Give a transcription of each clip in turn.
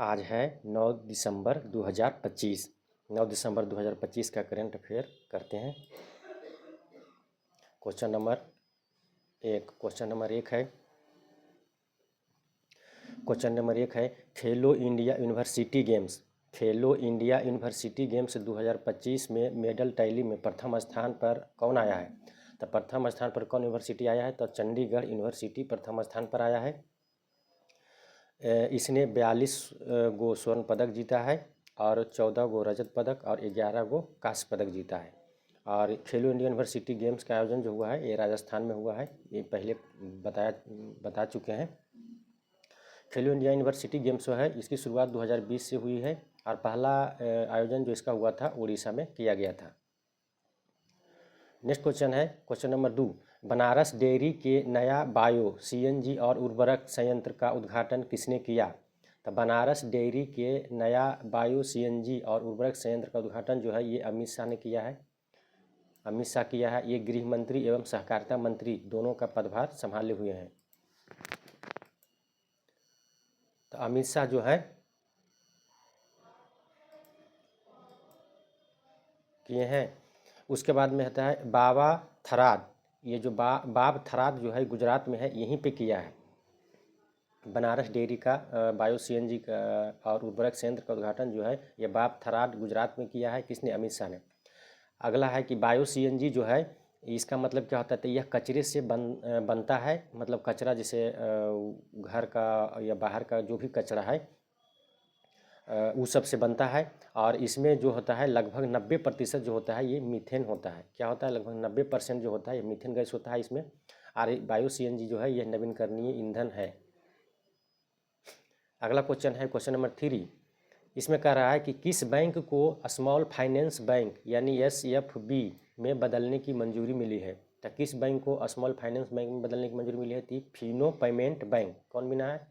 आज है 9 दिसंबर 2025। 9 दिसंबर 2025 का करंट अफेयर करते हैं। क्वेश्चन नंबर एक है। क्वेश्चन नंबर एक है खेलो इंडिया यूनिवर्सिटी गेम्स। खेलो इंडिया यूनिवर्सिटी गेम्स 2025 में मेडल टैली में प्रथम स्थान पर कौन आया है? तो प्रथम स्थान पर कौन यूनिवर्सिटी आया है? तो चंडीगढ़ यूनिवर्सिटी प्रथम स्थान पर आया है। इसने 42 गो स्वर्ण पदक जीता है और 14 गो रजत पदक और 11 गो कांस्य पदक जीता है। और खेलो इंडिया यूनिवर्सिटी गेम्स का आयोजन जो हुआ है ये राजस्थान में हुआ है, ये पहले बता चुके हैं। खेलो इंडिया यूनिवर्सिटी गेम्स जो है इसकी शुरुआत 2020 से हुई है और पहला आयोजन जो इसका हुआ था उड़ीसा में किया गया था। नेक्स्ट क्वेश्चन है क्वेश्चन नंबर 2। बनारस डेयरी के नया बायो सीएनजी और उर्वरक संयंत्र का उद्घाटन किसने किया? तो बनारस डेयरी के नया बायो सीएनजी और उर्वरक संयंत्र का उद्घाटन जो है ये अमित शाह ने किया है। अमित शाह किया है। ये गृह मंत्री एवं सहकारिता मंत्री दोनों का पदभार संभाले हुए हैं। तो अमित शाह जो है किए हैं। उसके बाद में आता है बाबा थराद। ये जो बाब थराद जो है गुजरात में है, यहीं पे किया है। बनारस डेयरी का बायो सीएनजी का और उर्वरक संयंत्र का उद्घाटन जो है ये बाब थराद गुजरात में किया है। किसने? अमित शाह ने। अगला है कि बायो सीएनजी जो है इसका मतलब क्या होता है? तो यह कचरे से बनता है, मतलब कचरा जैसे घर का या बाहर का जो भी कचरा है वो सब से बनता है। और इसमें जो होता है लगभग 90% जो होता है ये मीथेन होता है। क्या होता है? लगभग 90% जो होता है ये मीथेन गैस होता है इसमें। और बायो सीएनजी जो है यह नवीनकरणीय ईंधन है। अगला क्वेश्चन है क्वेश्चन नंबर 3। इसमें कह रहा है कि किस बैंक को स्मॉल फाइनेंस बैंक यानी SFB में बदलने की मंजूरी मिली है? तो किस बैंक को स्मॉल फाइनेंस बैंक में बदलने की मंजूरी मिली है? थी फिनो पेमेंट बैंक। कौन मिला है?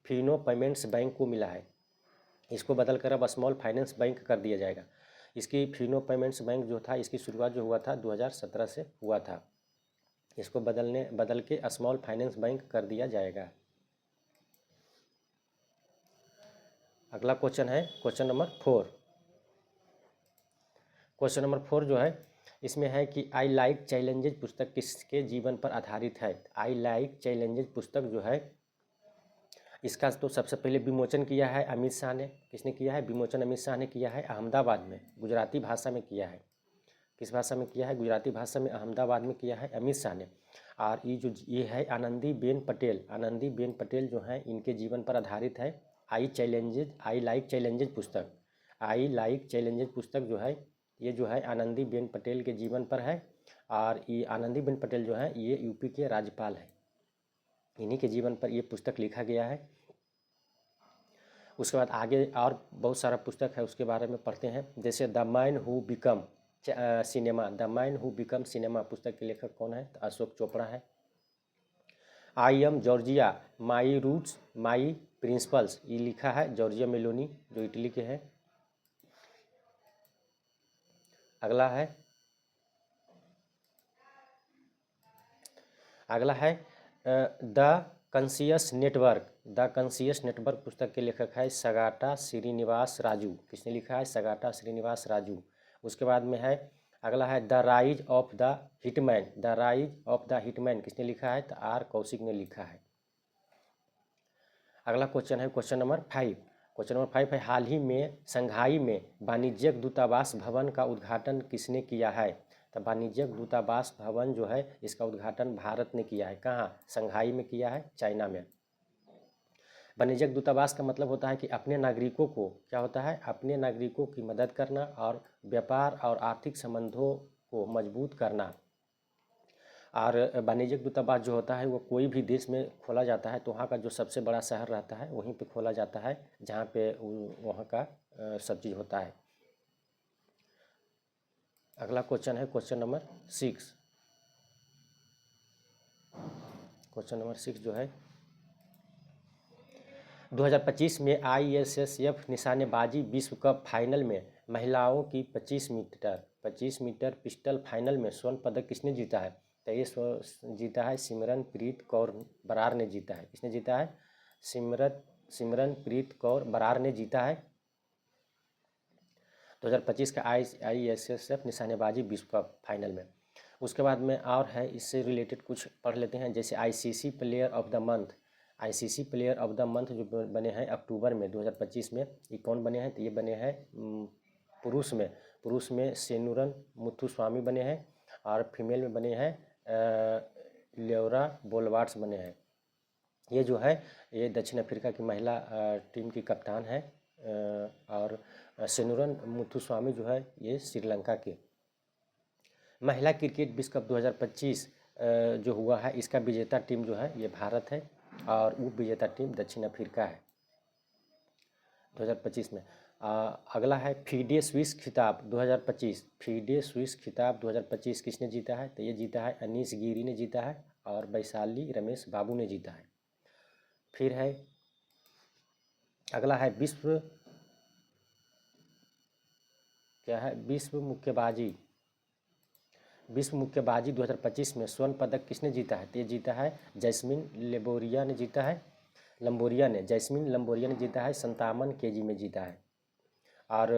फिनो पेमेंट्स बैंक को मिला है। इसको बदल कर अब स्मॉल फाइनेंस बैंक कर दिया जाएगा। इसकी फिनो पेमेंट्स बैंक जो था इसकी शुरुआत जो हुआ था 2017 से हुआ था। इसको बदल के स्मॉल फाइनेंस बैंक कर दिया जाएगा। अगला क्वेश्चन है क्वेश्चन नंबर 4। क्वेश्चन नंबर 4 जो है इसमें है कि आई लाइक चैलेंजेज पुस्तक किसके जीवन पर आधारित है? आई लाइक चैलेंजेज पुस्तक जो है इसका तो सबसे पहले विमोचन किया है अमित शाह ने। किसने किया है? विमोचन अमित शाह ने किया है अहमदाबाद में, गुजराती भाषा में किया है। किस भाषा में किया है? गुजराती भाषा में अहमदाबाद में किया है अमित शाह ने। और ये है आनंदीबेन पटेल। आनंदीबेन पटेल जो है इनके जीवन पर आधारित है आई लाइक चैलेंजेज पुस्तक। आई लाइक चैलेंजेज पुस्तक जो है ये जो है आनंदीबेन पटेल के जीवन पर है। और ये आनंदीबेन पटेल जो है ये यूपी के राज्यपाल हैं। इन्हीं के जीवन पर ये पुस्तक लिखा गया है। उसके बाद आगे और बहुत सारा पुस्तक है उसके बारे में पढ़ते हैं। जैसे the man who become cinema. The man who become cinema पुस्तक के लेखक कौन है? तो अशोक चोपड़ा है। I am Georgia my roots my principles ये लिखा है जॉर्जिया मेलोनी जो इटली के हैं। अगला है the conscious network. The conscious network पुस्तक के लेखक है सगाटा श्रीनिवास राजू। किसने लिखा है? सगाटा श्रीनिवास राजू। उसके बाद में है अगला है the rise of the hitman. The rise of the hitman किसने लिखा है? तो R कौशिक ने लिखा है। अगला क्वेश्चन है क्वेश्चन नंबर 5। क्वेश्चन नंबर 5 है हाल ही में शंघाई में वाणिज्यिक दूतावास भवन का उद्घाटन किसने किया है? तो वाणिज्यिक दूतावास भवन जो है इसका उद्घाटन भारत ने किया है। कहाँ? शंघाई में किया है, चाइना में। वाणिज्यिक दूतावास का मतलब होता है कि अपने नागरिकों को क्या होता है? अपने नागरिकों की मदद करना और व्यापार और आर्थिक संबंधों को मजबूत करना। और वाणिज्यिक दूतावास जो होता है वो कोई भी देश में खोला जाता है तो वहाँ का जो सबसे बड़ा शहर रहता है वहीं पे खोला जाता है जहाँ पे वहाँ का सब चीज़ होता है। अगला क्वेश्चन है क्वेश्चन नंबर 6। क्वेश्चन नंबर 6 जो है 2025 में ISSF निशानेबाजी विश्व कप फाइनल में महिलाओं की 25 मीटर पिस्टल फाइनल में स्वर्ण पदक किसने जीता है? तो ये जीता है सिमरनप्रीत कौर बरार ने जीता है। किसने जीता है? सिमरनप्रीत कौर बरार ने जीता है 2025 का IISSF निशानेबाजी विश्व कप फाइनल में। उसके बाद में और है, इससे रिलेटेड कुछ पढ़ लेते हैं, जैसे ICC player of the month. ICC player of the month जो बने हैं अक्टूबर में 2025 में, ये कौन बने हैं? तो ये बने हैं पुरुष में सेनुरन मुथुस्वामी बने हैं, और फीमेल में बने हैं ल्योरा बोलवार्ट्स बने हैं। ये जो है ये दक्षिण अफ्रीका की महिला टीम की कप्तान है, और सेनुरन मुथुस्वामी जो है ये श्रीलंका के। महिला क्रिकेट विश्व कप 2025 जो हुआ है, इसका विजेता टीम जो है ये भारत है, और उप विजेता टीम दक्षिण अफ्रीका है 2025 में। अगला है फीडे स्विस खिताब 2025। फीडे स्विस खिताब 2025 किसने जीता है? तो ये जीता है अनीश गिरी ने जीता है, और वैशाली रमेश बाबू ने जीता है। फिर है अगला है विश्व मुक्केबाजी 2025 में स्वर्ण पदक किसने जीता है? तो ये जीता है जैस्मिन लंबोरिया ने जीता है। जैस्मिन लंबोरिया ने जीता है, 57 kg में जीता है। और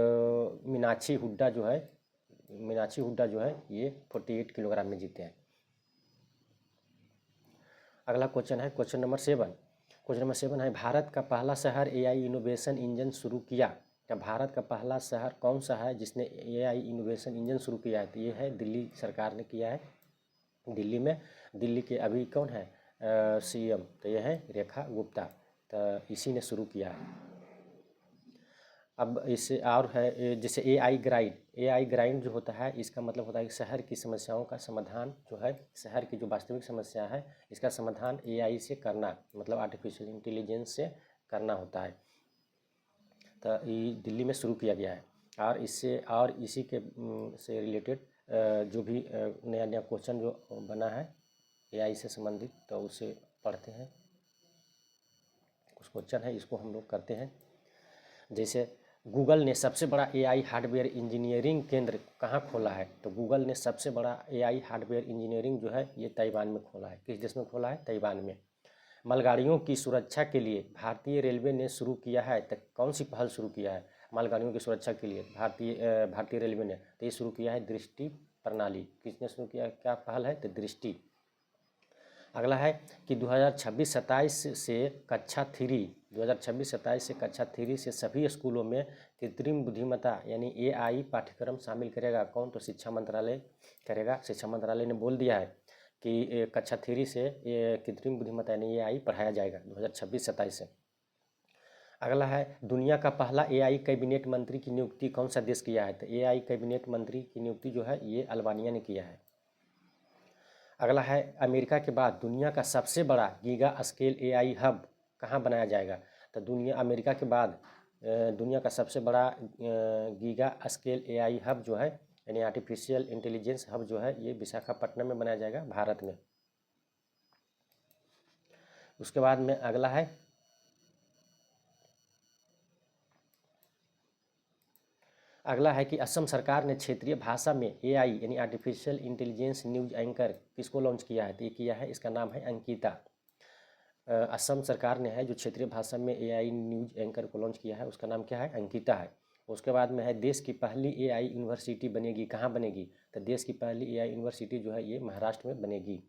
मीनाक्षी हुड्डा जो है ये 48 किलोग्राम में जीते हैं। अगला क्वेश्चन है क्वेश्चन नंबर 7 है, भारत का पहला शहर AI इनोवेशन इंजन शुरू किया। क्या भारत का पहला शहर कौन सा है जिसने AI इनोवेशन इंजन शुरू किया है? तो ये है दिल्ली सरकार ने किया है। दिल्ली के अभी कौन है CM? तो ये है रेखा गुप्ता, तो इसी ने शुरू किया है। अब इससे और है, जैसे AI ग्राइंड जो होता है, इसका मतलब होता है कि शहर की समस्याओं का समाधान जो है, शहर की जो वास्तविक समस्या है इसका समाधान AI से करना, मतलब आर्टिफिशियल इंटेलिजेंस से करना होता है। तो ये दिल्ली में शुरू किया गया है, और इससे और इसी के से रिलेटेड जो भी नया नया क्वेश्चन जो बना है AI से संबंधित, तो उसे पढ़ते हैं। कुछ क्वेश्चन है, इसको हम लोग करते हैं। जैसे गूगल ने सबसे बड़ा AI हार्डवेयर इंजीनियरिंग केंद्र कहाँ खोला है? तो गूगल ने सबसे बड़ा AI हार्डवेयर इंजीनियरिंग जो है ये ताइवान में खोला है। किस देश में खोला है? ताइवान में। मालगाड़ियों की सुरक्षा के लिए भारतीय रेलवे ने शुरू किया है, तो कौन सी पहल शुरू किया है मालगाड़ियों की सुरक्षा के लिए भारतीय रेलवे ने? तो ये शुरू किया है दृष्टि प्रणाली। किसने शुरू किया, क्या पहल है? तो दृष्टि। अगला है कि 2026-27 से कक्षा 3 से सभी स्कूलों में कृत्रिम बुद्धिमत्ता यानी AI पाठ्यक्रम शामिल करेगा। कौन? तो शिक्षा मंत्रालय करेगा। शिक्षा मंत्रालय ने बोल दिया है कि कक्षा 3 से कृत्रिम बुद्धिमत्ता यानी AI पढ़ाया जाएगा 2026-27 से। अगला है दुनिया का पहला AI कैबिनेट मंत्री की नियुक्ति कौन सा देश किया है? तो AI कैबिनेट मंत्री की नियुक्ति जो है ये अल्बानिया ने किया है। अगला है अमेरिका के बाद दुनिया का सबसे बड़ा गीगा स्केल AI हब कहाँ बनाया जाएगा? तो अमेरिका के बाद दुनिया का सबसे बड़ा गीगा स्केल AI हब जो है यानी आर्टिफिशियल इंटेलिजेंस हब जो है ये विशाखापट्टनम में बनाया जाएगा, भारत में। उसके बाद में अगला है कि असम सरकार ने क्षेत्रीय भाषा में AI यानी आर्टिफिशियल इंटेलिजेंस न्यूज एंकर किसको लॉन्च किया है? तो ये किया है, इसका नाम है अंकिता। असम सरकार ने है जो क्षेत्रीय भाषा में AI न्यूज एंकर को लॉन्च किया है, उसका नाम क्या है? अंकिता है। उसके बाद में है देश की पहली AI यूनिवर्सिटी बनेगी, कहाँ बनेगी? तो देश की पहली AI यूनिवर्सिटी जो है ये महाराष्ट्र में बनेगी।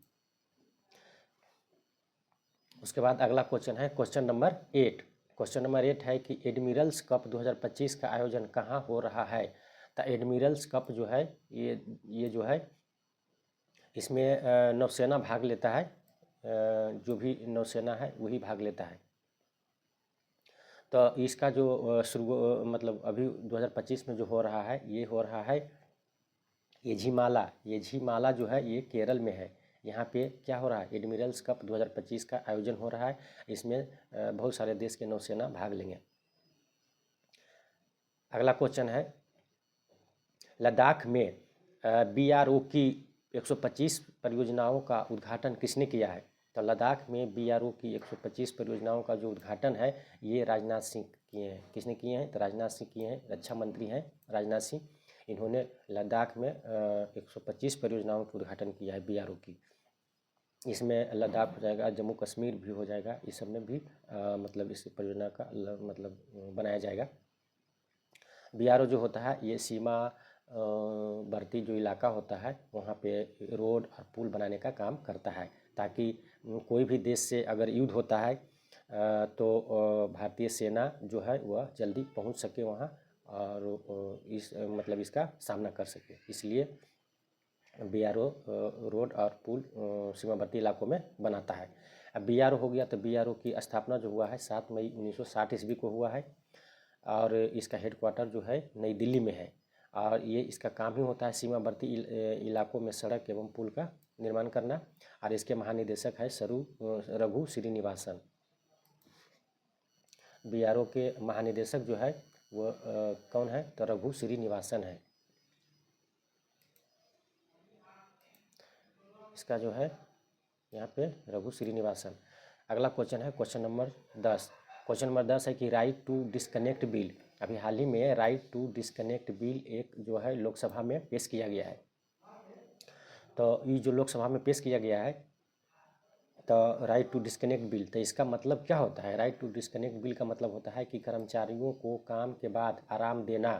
उसके बाद अगला क्वेश्चन है क्वेश्चन नंबर 8 है कि एडमिरल्स कप 2025 का आयोजन कहाँ हो रहा है? तो एडमिरल्स कप जो है ये जो है इसमें नौसेना भाग लेता है, जो भी नौसेना है वही भाग लेता है। तो इसका जो मतलब अभी 2025 में जो हो रहा है ये हो रहा है एझिमाला जो है ये केरल में है। यहाँ पे क्या हो रहा है? एडमिरल्स कप 2025 का आयोजन हो रहा है। इसमें बहुत सारे देश के नौसेना भाग लेंगे। अगला क्वेश्चन है लद्दाख में BRO की 125 परियोजनाओं का उद्घाटन किसने किया है? तो लद्दाख में BRO की 125 परियोजनाओं का जो उद्घाटन है ये राजनाथ सिंह किए हैं। किसने किए हैं? तो राजनाथ सिंह किए हैं, रक्षा मंत्री हैं राजनाथ सिंह। इन्होंने लद्दाख में 125 परियोजनाओं का उद्घाटन किया है BRO की। इसमें लद्दाख हो जाएगा, जम्मू कश्मीर भी हो जाएगा, इस सब में भी मतलब इस परियोजना का मतलब बनाया जाएगा। बीआरओ जो होता है ये सीमा वर्ती जो इलाका होता है वहाँ पे रोड और पुल बनाने का काम करता है, ताकि कोई भी देश से अगर युद्ध होता है तो भारतीय सेना जो है वह जल्दी पहुँच सके वहाँ और इस मतलब इसका सामना कर सके, इसलिए बीआरओ रोड और पुल सीमावर्ती इलाकों में बनाता है। अब बीआरओ हो गया तो बीआरओ की स्थापना जो हुआ है 7 मई 1960 ईस्वी को हुआ है और इसका हेडक्वार्टर जो है नई दिल्ली में है और ये इसका काम ही होता है सीमावर्ती इलाकों में सड़क एवं पुल का निर्माण करना और इसके महानिदेशक है रघु श्रीनिवासन। बीआरओ के महानिदेशक जो है वो कौन है तो रघु श्रीनिवासन है। इसका जो है यहाँ पे रघु श्रीनिवासन। अगला क्वेश्चन है क्वेश्चन नंबर 10। क्वेश्चन नंबर 10 है कि राइट टू डिस्कनेक्ट बिल, अभी हाल ही में राइट टू डिस्कनेक्ट बिल एक जो है लोकसभा में पेश किया गया है। तो ये जो लोकसभा में पेश किया गया है तो राइट टू डिस्कनेक्ट बिल, तो इसका मतलब क्या होता है? राइट टू डिस्कनेक्ट बिल का मतलब होता है कि कर्मचारियों को काम के बाद आराम देना,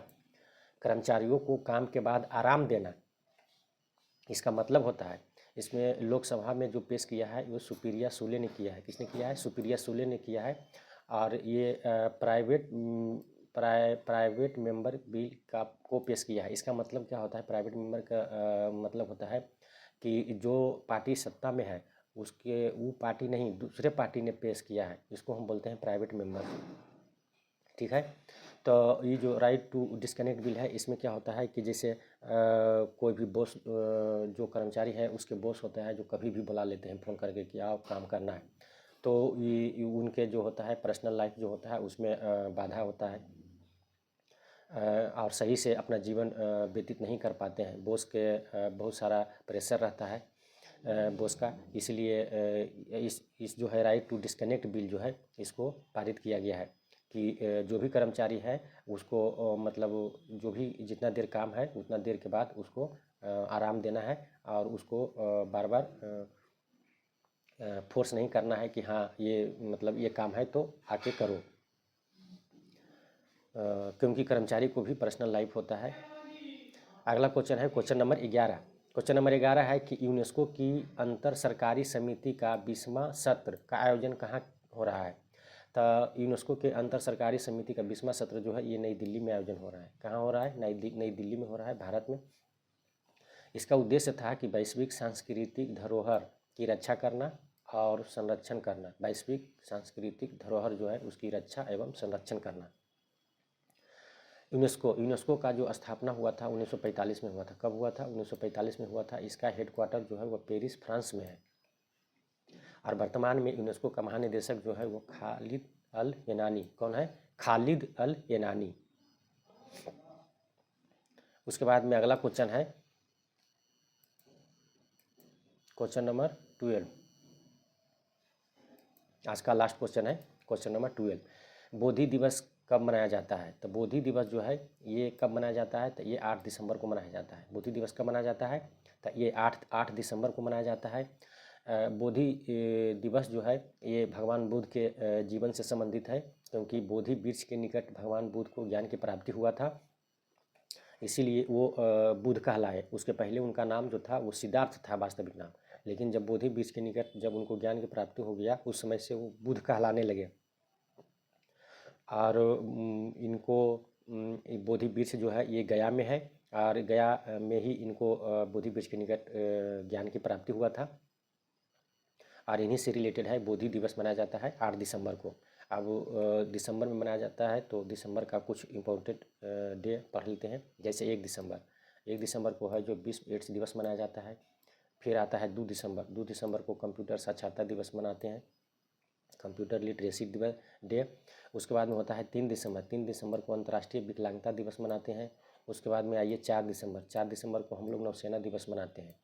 कर्मचारियों को काम के बाद आराम देना, इसका मतलब होता है। इसमें लोकसभा में जो पेश किया है वो सुप्रिया सुले ने किया है। किसने किया है? सुप्रिया सुले ने किया है और ये प्राइवेट मेंबर बिल का को पेश किया है। इसका मतलब क्या होता है? प्राइवेट मेंबर का मतलब होता है कि जो पार्टी सत्ता में है उसके वो पार्टी नहीं दूसरे पार्टी ने पेश किया है, इसको हम बोलते हैं प्राइवेट मेंबर। ठीक है, तो ये जो राइट टू डिस्कनेक्ट बिल है इसमें क्या होता है कि जैसे कोई भी बॉस जो कर्मचारी है उसके बॉस होता है जो कभी भी बुला लेते हैं फ़ोन करके कि आओ काम करना है, तो ये उनके जो होता है पर्सनल लाइफ जो होता है उसमें बाधा होता है और सही से अपना जीवन व्यतीत नहीं कर पाते हैं। बॉस के बहुत सारा प्रेशर रहता है बॉस का, इसलिए इस जो है राइट टू डिस्कनेक्ट बिल जो है इसको पारित किया गया है कि जो भी कर्मचारी है उसको मतलब जो भी जितना देर काम है उतना देर के बाद उसको आराम देना है और उसको बार बार फोर्स नहीं करना है कि हाँ ये मतलब ये काम है तो आके करो, क्योंकि कर्मचारी को भी पर्सनल लाइफ होता है। अगला क्वेश्चन है क्वेश्चन नंबर 11। क्वेश्चन नंबर 11 है कि यूनेस्को की अंतर सरकारी समिति का 20वां सत्र का आयोजन कहाँ हो रहा है? तो यूनेस्को के अंतर सरकारी समिति का 20वां सत्र जो है ये नई दिल्ली में आयोजन हो रहा है। कहाँ हो रहा है? नई दिल्ली में हो रहा है, भारत में। इसका उद्देश्य था कि वैश्विक सांस्कृतिक धरोहर की रक्षा करना और संरक्षण करना, वैश्विक सांस्कृतिक धरोहर जो है उसकी रक्षा एवं संरक्षण करना। यूनेस्को का जो स्थापना हुआ था 1945 में हुआ था। कब हुआ था? 1945 में हुआ था। इसका हेडक्वार्टर जो है वो पेरिस फ्रांस में है और वर्तमान में यूनेस्को का महानिदेशक जो है वो खालिद अल येनानी। कौन है? खालिद अल येनानी। उसके बाद में अगला क्वेश्चन है क्वेश्चन नंबर 12। आज का लास्ट क्वेश्चन है क्वेश्चन नंबर 12। बोधि दिवस कब मनाया जाता है? तो बोधि दिवस जो है ये कब मनाया जाता है? तो ये 8 दिसंबर को मनाया जाता है। बोधि दिवस कब मनाया जाता है? तो ये 8 दिसंबर को मनाया जाता है। बोधि दिवस जो है ये भगवान बुद्ध के जीवन से संबंधित है, क्योंकि बोधि वृक्ष के निकट भगवान बुद्ध को ज्ञान की प्राप्ति हुआ था, इसीलिए वो बुद्ध कहलाए। उसके पहले उनका नाम जो था वो सिद्धार्थ था वास्तविक नाम, लेकिन जब बोधि वृक्ष के निकट जब उनको ज्ञान की प्राप्ति हो गया उस समय से वो बुद्ध कहलाने लगे। और इनको बोधि वृक्ष जो है ये गया में है और गया में ही इनको बोधि वृक्ष के निकट ज्ञान की प्राप्ति हुआ था और इन्हीं से रिलेटेड है बोधि दिवस मनाया जाता है 8 दिसंबर को। अब दिसंबर में मनाया जाता है तो दिसंबर का कुछ इम्पोर्टेंट डे पढ़ लेते हैं। जैसे 1 दिसंबर को है जो विश्व एड्स दिवस मनाया जाता है। फिर आता है 2 दिसंबर को कंप्यूटर साक्षरता दिवस मनाते हैं, कंप्यूटर लिटरेसी दिवस डे। उसके बाद में होता है 3 दिसंबर को अंतर्राष्ट्रीय विकलांगता दिवस मनाते हैं। उसके बाद में आइए 4 दिसंबर को हम लोग नौसेना दिवस मनाते हैं।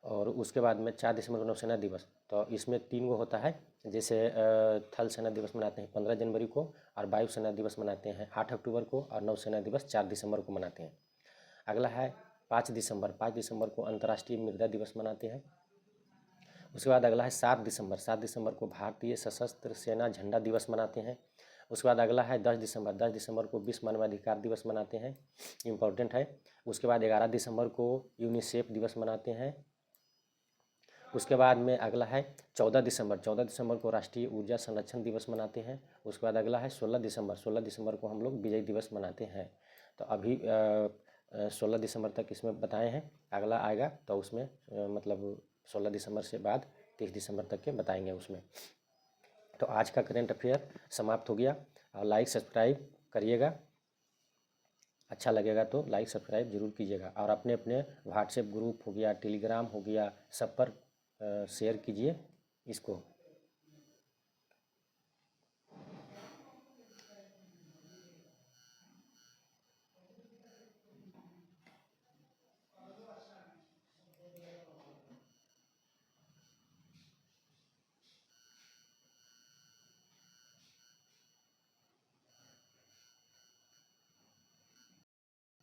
और उसके बाद में 4 दिसंबर को नौसेना दिवस, तो इसमें 3 गो होता है। जैसे थल सेना दिवस मनाते हैं 15 जनवरी को और वायु सेना दिवस मनाते हैं 8 अक्टूबर को और नौसेना दिवस 4 दिसंबर को मनाते हैं। अगला है 5 दिसंबर को अंतर्राष्ट्रीय मृदा दिवस मनाते हैं। उसके बाद अगला है 7 दिसंबर। 7 दिसंबर को भारतीय सशस्त्र सेना झंडा दिवस मनाते हैं। उसके बाद अगला है 10 दिसंबर। 10 दिसंबर को विश्व मानवाधिकार दिवस मनाते हैं, इम्पोर्टेंट है। उसके बाद 11 दिसंबर को यूनिसेफ दिवस मनाते हैं। उसके बाद में अगला है 14 दिसंबर। 14 दिसंबर को राष्ट्रीय ऊर्जा संरक्षण दिवस मनाते हैं। उसके बाद अगला है 16 दिसंबर। 16 दिसंबर को हम लोग विजय दिवस मनाते हैं। तो अभी 16 दिसंबर तक इसमें बताए हैं। अगला आएगा तो उसमें मतलब 16 दिसंबर से बाद 30 दिसंबर तक के बताएंगे उसमें। तो आज का करेंट अफेयर समाप्त हो गया। और लाइक सब्सक्राइब करिएगा, अच्छा लगेगा तो लाइक सब्सक्राइब जरूर कीजिएगा। और अपने अपने व्हाट्सएप ग्रुप हो गया, टेलीग्राम हो गया, सब पर शेयर कीजिए इसको।